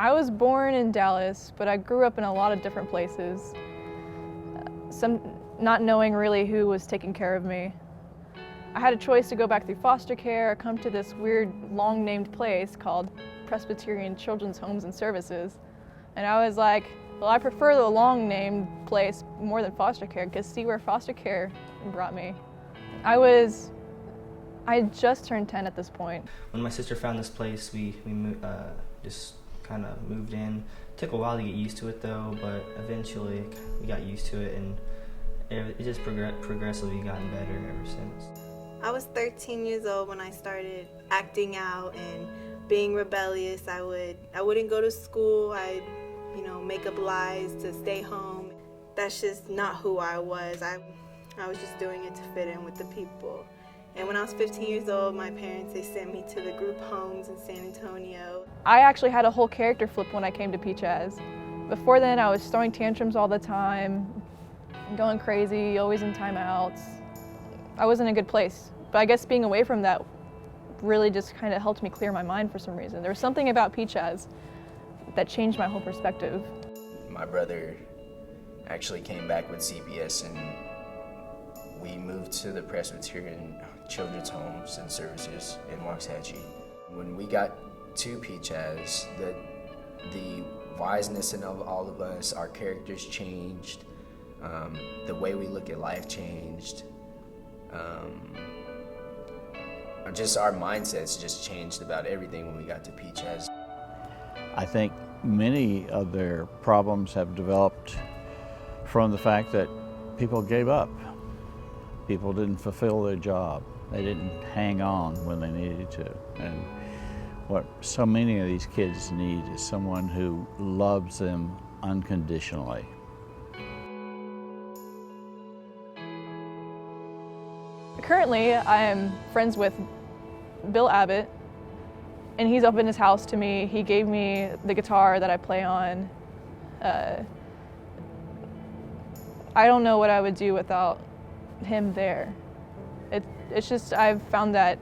I was born in Dallas, but I grew up in a lot of different places. Not knowing really who was taking care of me. I had a choice to go back through foster care or come to this weird, long-named place called Presbyterian Children's Homes and Services. And I was like, well, I prefer the long-named place more than foster care, because see where foster care brought me. I had just turned 10 at this point. When my sister found this place, we just kind of moved in. It took a while to get used to it though, but eventually we got used to it, and it just progressively gotten better ever since. I was 13 years old when I started acting out and being rebellious. I wouldn't go to school. I'd, make up lies to stay home. That's just not who I was. I was just doing it to fit in with the people. And when I was 15 years old, my parents, they sent me to the group homes in San Antonio. I actually had a whole character flip when I came to PCHAS. Before then, I was throwing tantrums all the time, going crazy, always in timeouts. I was in a good place, but I guess being away from that really just kind of helped me clear my mind for some reason. There was something about PCHAS that changed my whole perspective. My brother actually came back with CPS, and we moved to the Presbyterian Children's Homes and Services in Waxahachie. When we got to PCHAS, the wiseness in all of us, our characters changed, the way we look at life changed. Just our mindsets just changed about everything when we got to PCHAS. I think many of their problems have developed from the fact that people gave up. People didn't fulfill their job. They didn't hang on when they needed to. And what so many of these kids need is someone who loves them unconditionally. Currently, I am friends with Bill Abbott, and he's up in his house to me. He gave me the guitar that I play on. I don't know what I would do without him there. It's just, I've found that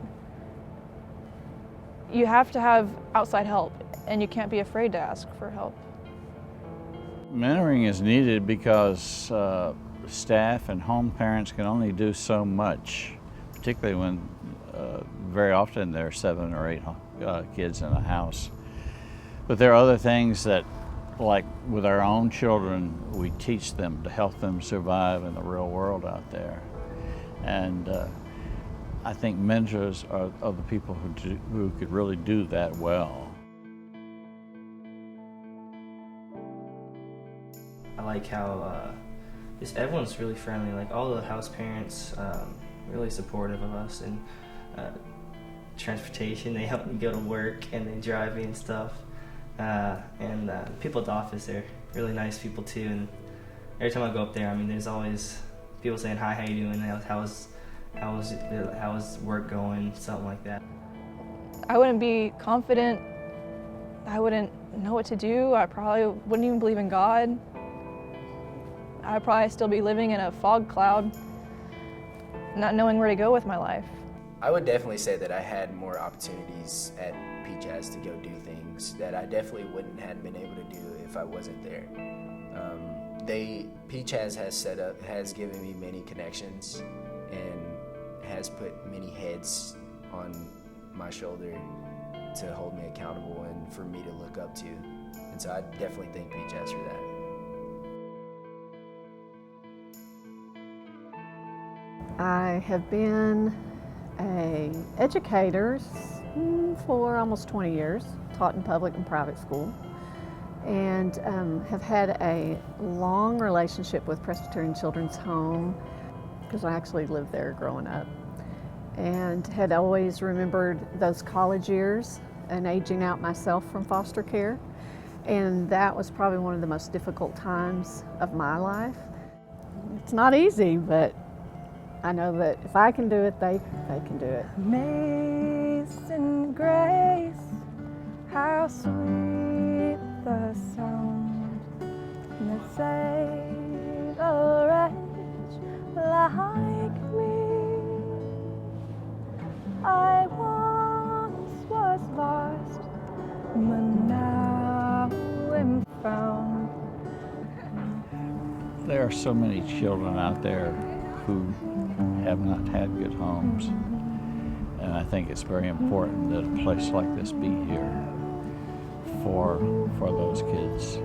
you have to have outside help, and you can't be afraid to ask for help. Mentoring is needed because staff and home parents can only do so much, particularly when very often there are 7 or 8 kids in a house. But there are other things that, like with our own children, we teach them to help them survive in the real world out there. And I think mentors are the people who could really do that well. I like how just everyone's really friendly. Like all the house parents, really supportive of us, and transportation. They help me go to work and they drive me and stuff. And people at the office, they're really nice people too. And every time I go up there, I mean, there's always people saying, "Hi, how you doing? How's work going?" Something like that. I wouldn't be confident. I wouldn't know what to do. I probably wouldn't even believe in God. I'd probably still be living in a fog cloud, not knowing where to go with my life. I would definitely say that I had more opportunities at PCHAS to go do things that I definitely wouldn't have been able to do if I wasn't there. PCHAS has given me many connections and has put many heads on my shoulder to hold me accountable and for me to look up to. And so I definitely thank PCHAS for that. I have been an educator for almost 20 years, taught in public and private school, and have had a long relationship with Presbyterian Children's Home because I actually lived there growing up, and had always remembered those college years and aging out myself from foster care, and that was probably one of the most difficult times of my life. It's not easy, but I know that if I can do it, they can do it. Amazing grace, how sweet the sound that saved a wretch like me. I once was lost, but now found. There are so many children out there who have not had good homes, and I think it's very important that a place like this be here for those kids.